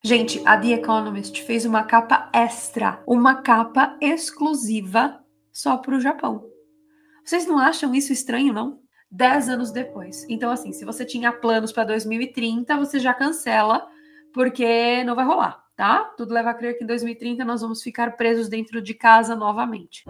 Gente, a The Economist fez uma capa extra, uma capa exclusiva só para o Japão. Vocês não acham isso estranho, não? 10 anos depois. Então, assim, se você tinha planos para 2030, você já cancela, porque não vai rolar, tá? Tudo leva a crer que em 2030 nós vamos ficar presos dentro de casa novamente.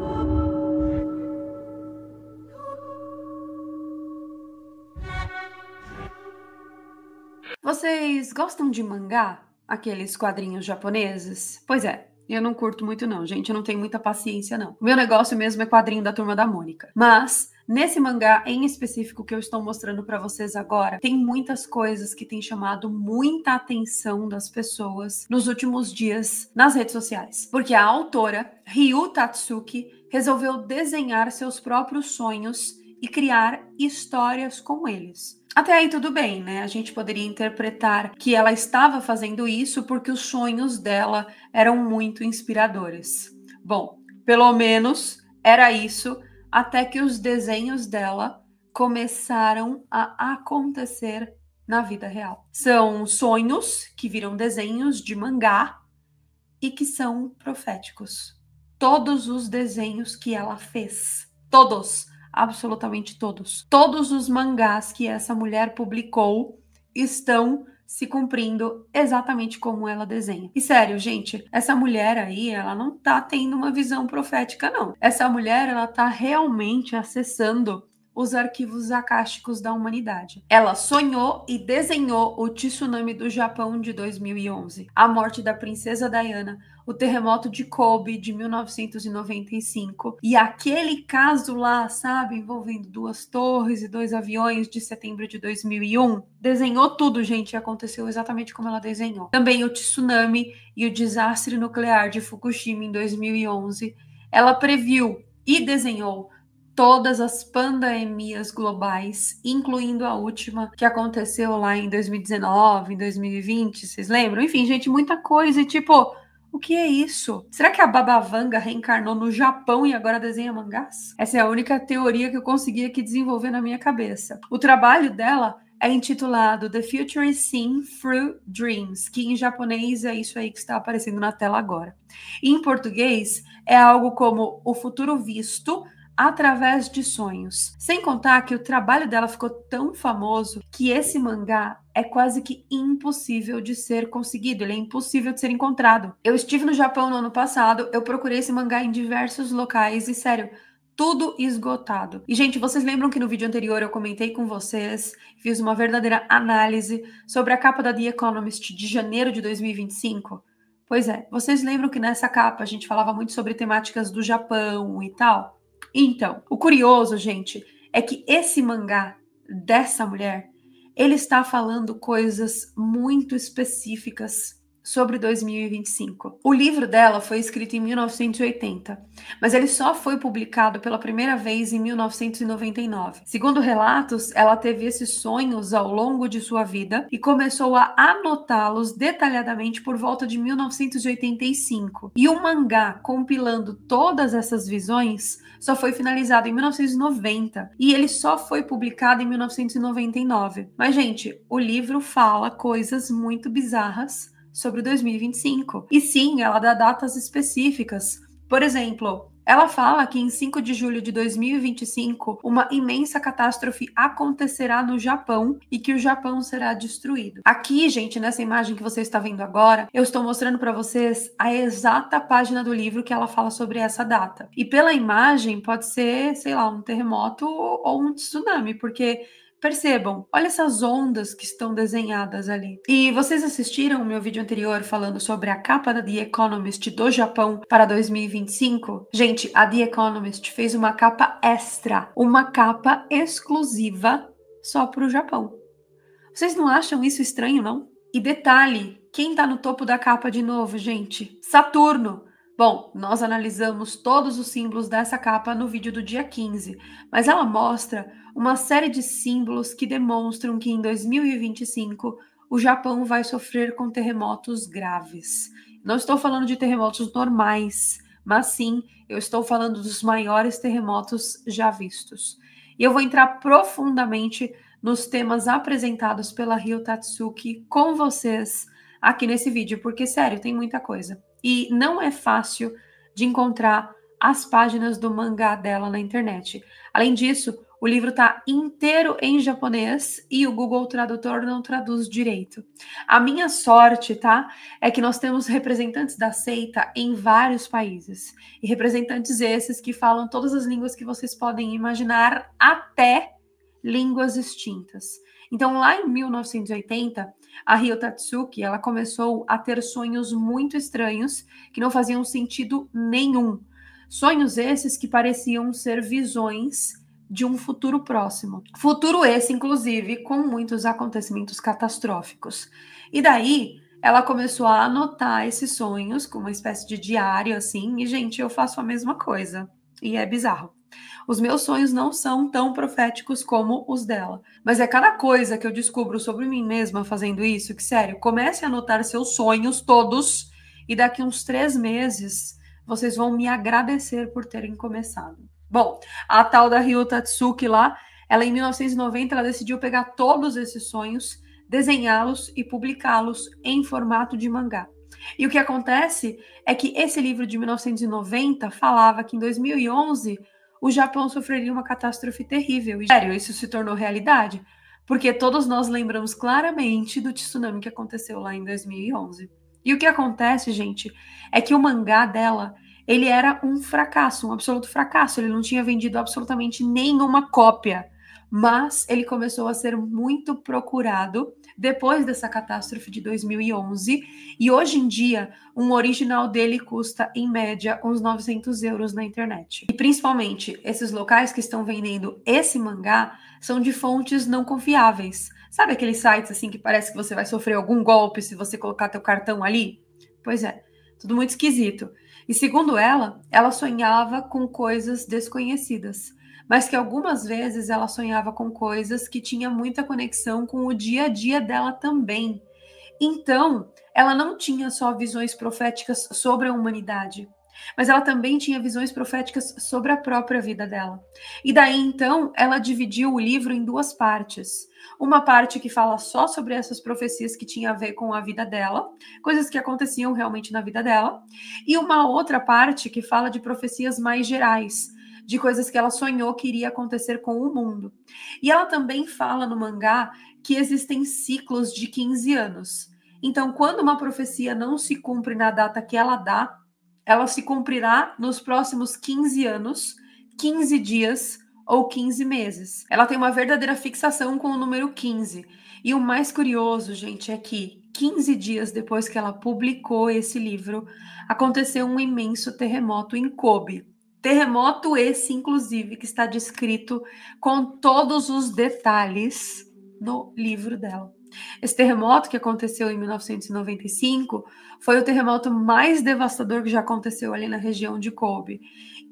Vocês gostam de mangá? Aqueles quadrinhos japoneses? Pois é, eu não curto muito não, gente, eu não tenho muita paciência não. O meu negócio mesmo é quadrinho da Turma da Mônica. Mas nesse mangá em específico que eu estou mostrando para vocês agora, tem muitas coisas que têm chamado muita atenção das pessoas nos últimos dias nas redes sociais. Porque a autora, Ryu Tatsuki, resolveu desenhar seus próprios sonhos e criar histórias com eles. Até aí tudo bem, né? A gente poderia interpretar que ela estava fazendo isso porque os sonhos dela eram muito inspiradores. Bom, pelo menos era isso, até que os desenhos dela começaram a acontecer na vida real. São sonhos que viram desenhos de mangá e que são proféticos. Todos os desenhos que ela fez, todos, absolutamente todos, todos os mangás que essa mulher publicou estão se cumprindo exatamente como ela desenha. E sério, gente, essa mulher aí, ela não tá tendo uma visão profética, não. Essa mulher, ela tá realmente acessando os arquivos akáshicos da humanidade. Ela sonhou e desenhou o tsunami do Japão de 2011, a morte da princesa Diana, o terremoto de Kobe de 1995 e aquele caso lá, sabe, envolvendo 2 torres e 2 aviões de setembro de 2001. Desenhou tudo, gente, e aconteceu exatamente como ela desenhou. Também o tsunami e o desastre nuclear de Fukushima em 2011. Ela previu e desenhou todas as pandemias globais, incluindo a última que aconteceu lá em 2019, em 2020, vocês lembram? Enfim, gente, muita coisa e tipo, o que é isso? Será que a Baba Vanga reencarnou no Japão e agora desenha mangás? Essa é a única teoria que eu consegui aqui desenvolver na minha cabeça. O trabalho dela é intitulado The Future is Seen Through Dreams, que em japonês é isso aí que está aparecendo na tela agora. E em português é algo como o futuro visto através de sonhos. Sem contar que o trabalho dela ficou tão famoso que esse mangá é quase que impossível de ser conseguido, ele é impossível de ser encontrado. Eu estive no Japão no ano passado, eu procurei esse mangá em diversos locais e, sério, tudo esgotado. E, gente, vocês lembram que no vídeo anterior eu comentei com vocês, fiz uma verdadeira análise sobre a capa da The Economist de janeiro de 2025? Pois é, vocês lembram que nessa capa a gente falava muito sobre temáticas do Japão e tal? Então, o curioso, gente, é que esse mangá dessa mulher, ele está falando coisas muito específicas sobre 2025. O livro dela foi escrito em 1980, mas ele só foi publicado pela primeira vez em 1999. Segundo relatos, ela teve esses sonhos ao longo de sua vida e começou a anotá-los detalhadamente por volta de 1985. E o mangá compilando todas essas visões só foi finalizado em 1990 e ele só foi publicado em 1999. Mas, gente, o livro fala coisas muito bizarras sobre 2025. E sim, ela dá datas específicas. Por exemplo, ela fala que em 5 de julho de 2025, uma imensa catástrofe acontecerá no Japão e que o Japão será destruído. Aqui, gente, nessa imagem que você está vendo agora, eu estou mostrando para vocês a exata página do livro que ela fala sobre essa data. E pela imagem, pode ser, sei lá, um terremoto ou um tsunami, porque percebam, olha essas ondas que estão desenhadas ali. E vocês assistiram o meu vídeo anterior falando sobre a capa da The Economist do Japão para 2025? Gente, a The Economist fez uma capa extra, uma capa exclusiva só para o Japão. Vocês não acham isso estranho, não? E detalhe, quem tá no topo da capa de novo, gente? Saturno! Bom, nós analisamos todos os símbolos dessa capa no vídeo do dia 15, mas ela mostra uma série de símbolos que demonstram que em 2025 o Japão vai sofrer com terremotos graves. Não estou falando de terremotos normais, mas sim, eu estou falando dos maiores terremotos já vistos. E eu vou entrar profundamente nos temas apresentados pela Ryu Tatsuki com vocês aqui nesse vídeo, porque, sério, tem muita coisa. E não é fácil de encontrar as páginas do mangá dela na internet. Além disso, o livro está inteiro em japonês e o Google Tradutor não traduz direito. A minha sorte, tá? É que nós temos representantes da seita em vários países. E representantes esses que falam todas as línguas que vocês podem imaginar, até línguas extintas. Então, lá em 1980, a Ryo Tatsuki, ela começou a ter sonhos muito estranhos que não faziam sentido nenhum. Sonhos esses que pareciam ser visões de um futuro próximo. Futuro esse, inclusive, com muitos acontecimentos catastróficos. E daí, ela começou a anotar esses sonhos com uma espécie de diário, assim, e, gente, eu faço a mesma coisa. E é bizarro. Os meus sonhos não são tão proféticos como os dela. Mas é cada coisa que eu descubro sobre mim mesma fazendo isso, que, sério, comece a anotar seus sonhos todos, e daqui uns 3 meses vocês vão me agradecer por terem começado. Bom, a tal da Ryo Tatsuki lá, ela em 1990 ela decidiu pegar todos esses sonhos, desenhá-los e publicá-los em formato de mangá. E o que acontece é que esse livro de 1990 falava que em 2011 o Japão sofreria uma catástrofe terrível. E, sério, isso se tornou realidade, porque todos nós lembramos claramente do tsunami que aconteceu lá em 2011. E o que acontece, gente, é que o mangá dela, ele era um fracasso, um absoluto fracasso. Ele não tinha vendido absolutamente nenhuma cópia, mas ele começou a ser muito procurado depois dessa catástrofe de 2011, e hoje em dia, um original dele custa, em média, uns 900 euros na internet. E principalmente, esses locais que estão vendendo esse mangá são de fontes não confiáveis. Sabe aqueles sites assim que parece que você vai sofrer algum golpe se você colocar teu cartão ali? Pois é, tudo muito esquisito. E segundo ela, ela sonhava com coisas desconhecidas, mas que algumas vezes ela sonhava com coisas que tinham muita conexão com o dia a dia dela também. Então, ela não tinha só visões proféticas sobre a humanidade, mas ela também tinha visões proféticas sobre a própria vida dela. E daí, então, ela dividiu o livro em 2 partes. Uma parte que fala só sobre essas profecias que tinha a ver com a vida dela, coisas que aconteciam realmente na vida dela, e uma outra parte que fala de profecias mais gerais, de coisas que ela sonhou que iria acontecer com o mundo. E ela também fala no mangá que existem ciclos de 15 anos. Então, quando uma profecia não se cumpre na data que ela dá, ela se cumprirá nos próximos 15 anos, 15 dias ou 15 meses. Ela tem uma verdadeira fixação com o número 15. E o mais curioso, gente, é que 15 dias depois que ela publicou esse livro, aconteceu um imenso terremoto em Kobe. Terremoto esse, inclusive, que está descrito com todos os detalhes no livro dela. Esse terremoto que aconteceu em 1995 foi o terremoto mais devastador que já aconteceu ali na região de Kobe.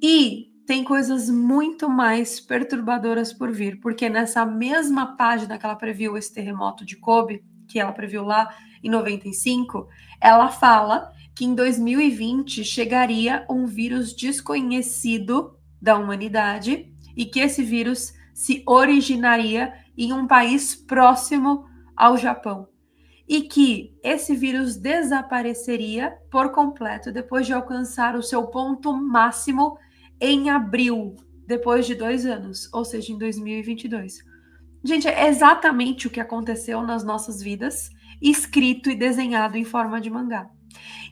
E tem coisas muito mais perturbadoras por vir, porque nessa mesma página que ela previu esse terremoto de Kobe, que ela previu lá em 95, ela fala que em 2020 chegaria um vírus desconhecido da humanidade e que esse vírus se originaria em um país próximo ao Japão e que esse vírus desapareceria por completo depois de alcançar o seu ponto máximo em abril, depois de 2 anos, ou seja, em 2022. Gente, é exatamente o que aconteceu nas nossas vidas, escrito e desenhado em forma de mangá.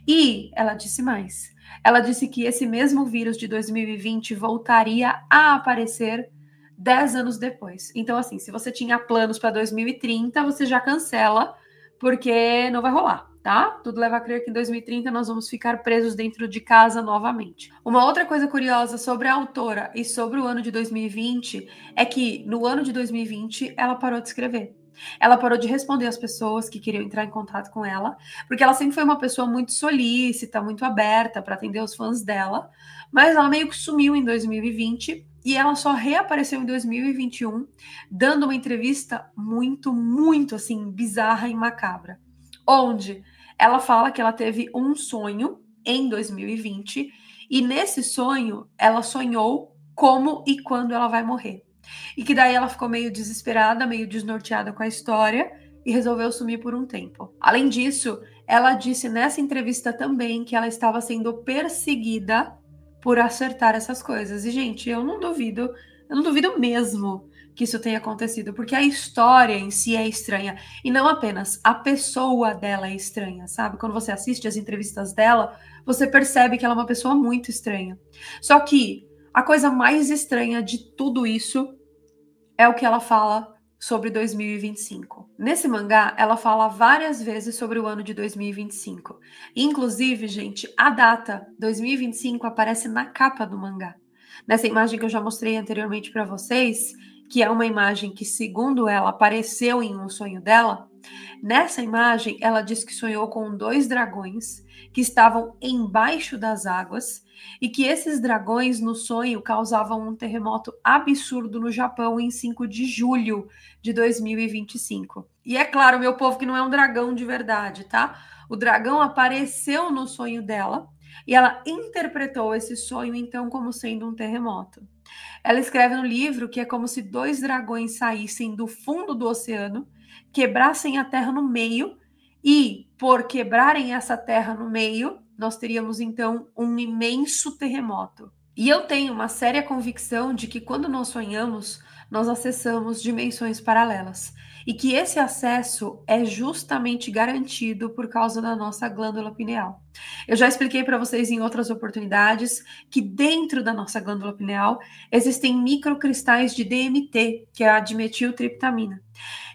E ela disse mais. Ela disse que esse mesmo vírus de 2020 voltaria a aparecer 10 anos depois. Então, assim, se você tinha planos para 2030, você já cancela, porque não vai rolar, tá? Tudo leva a crer que em 2030 nós vamos ficar presos dentro de casa novamente. Uma outra coisa curiosa sobre a autora e sobre o ano de 2020 é que no ano de 2020 ela parou de escrever. Ela parou de responder às pessoas que queriam entrar em contato com ela, porque ela sempre foi uma pessoa muito solícita, muito aberta para atender os fãs dela, mas ela meio que sumiu em 2020 e ela só reapareceu em 2021, dando uma entrevista muito, muito assim, bizarra e macabra, onde ela fala que ela teve um sonho em 2020 e nesse sonho ela sonhou como e quando ela vai morrer. E que daí ela ficou meio desesperada, meio desnorteada com a história e resolveu sumir por um tempo. Além disso, ela disse nessa entrevista também que ela estava sendo perseguida por acertar essas coisas. E, gente, eu não duvido mesmo que isso tenha acontecido, porque a história em si é estranha. E não apenas a pessoa dela é estranha, sabe? Quando você assiste as entrevistas dela, você percebe que ela é uma pessoa muito estranha. Só que a coisa mais estranha de tudo isso é o que ela fala sobre 2025. Nesse mangá, ela fala várias vezes sobre o ano de 2025. Inclusive, gente, a data 2025 aparece na capa do mangá. Nessa imagem que eu já mostrei anteriormente para vocês, que é uma imagem que, segundo ela, apareceu em um sonho dela. Nessa imagem, ela diz que sonhou com 2 dragões que estavam embaixo das águas e que esses dragões no sonho causavam um terremoto absurdo no Japão em 5 de julho de 2025. E é claro, meu povo, que não é um dragão de verdade, tá? O dragão apareceu no sonho dela e ela interpretou esse sonho então como sendo um terremoto. Ela escreve no livro que é como se 2 dragões saíssem do fundo do oceano, quebrassem a terra no meio e, por quebrarem essa terra no meio, nós teríamos então um imenso terremoto. E eu tenho uma séria convicção de que quando nós sonhamos, nós acessamos dimensões paralelas. E que esse acesso é justamente garantido por causa da nossa glândula pineal. Eu já expliquei para vocês em outras oportunidades que dentro da nossa glândula pineal existem microcristais de DMT, que é a dimetiltriptamina.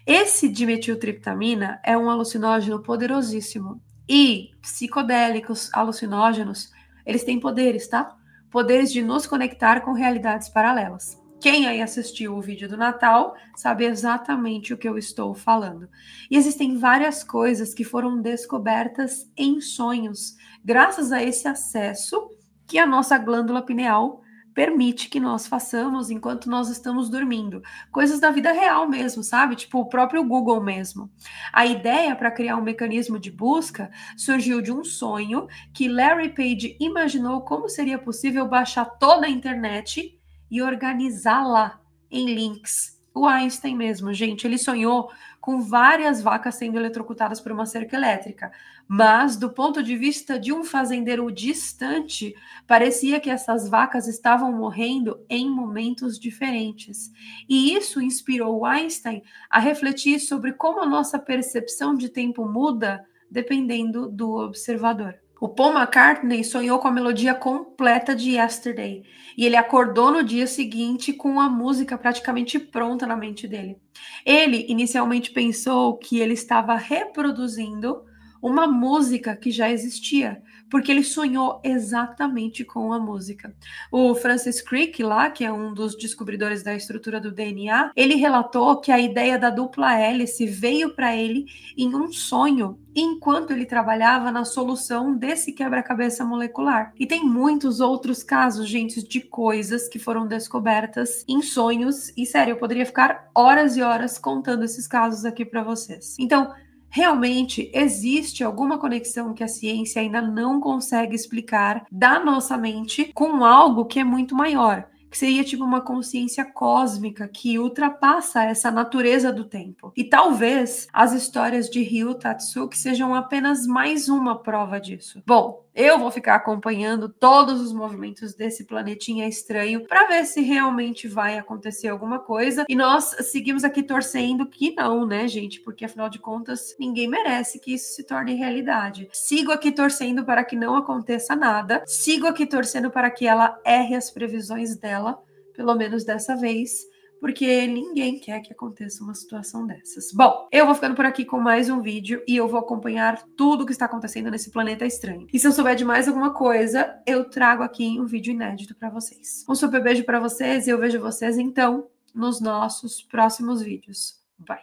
Esse dimetiltriptamina é um alucinógeno poderosíssimo. E psicodélicos, alucinógenos, eles têm poderes, tá? Poderes de nos conectar com realidades paralelas. Quem aí assistiu o vídeo do Natal sabe exatamente o que eu estou falando. E existem várias coisas que foram descobertas em sonhos, graças a esse acesso que a nossa glândula pineal permite que nós façamos enquanto nós estamos dormindo. Coisas da vida real mesmo, sabe? Tipo o próprio Google mesmo. A ideia para criar um mecanismo de busca surgiu de um sonho que Larry Page imaginou como seria possível baixar toda a internet e organizá-la em links. O Einstein mesmo, gente, ele sonhou com várias vacas sendo eletrocutadas por uma cerca elétrica, mas do ponto de vista de um fazendeiro distante, parecia que essas vacas estavam morrendo em momentos diferentes. E isso inspirou Einstein a refletir sobre como a nossa percepção de tempo muda dependendo do observador. O Paul McCartney sonhou com a melodia completa de Yesterday e ele acordou no dia seguinte com a música praticamente pronta na mente dele. Ele inicialmente pensou que ele estava reproduzindo uma música que já existia, porque ele sonhou exatamente com a música. O Francis Crick, lá, que é um dos descobridores da estrutura do DNA, ele relatou que a ideia da dupla hélice veio para ele em um sonho enquanto ele trabalhava na solução desse quebra-cabeça molecular. E tem muitos outros casos, gente, de coisas que foram descobertas em sonhos. E sério, eu poderia ficar horas e horas contando esses casos aqui para vocês. Então, realmente existe alguma conexão que a ciência ainda não consegue explicar da nossa mente com algo que é muito maior, que seria tipo uma consciência cósmica que ultrapassa essa natureza do tempo. E talvez as histórias de Ryu Tatsuki sejam apenas mais uma prova disso. Bom, eu vou ficar acompanhando todos os movimentos desse planetinha estranho para ver se realmente vai acontecer alguma coisa. E nós seguimos aqui torcendo que não, né, gente? Porque afinal de contas, ninguém merece que isso se torne realidade. Sigo aqui torcendo para que não aconteça nada. Sigo aqui torcendo para que ela erre as previsões dela, pelo menos dessa vez, porque ninguém quer que aconteça uma situação dessas. Bom, eu vou ficando por aqui com mais um vídeo e eu vou acompanhar tudo o que está acontecendo nesse planeta estranho. E se eu souber de mais alguma coisa, eu trago aqui um vídeo inédito para vocês. Um super beijo para vocês e eu vejo vocês então nos nossos próximos vídeos. Bye!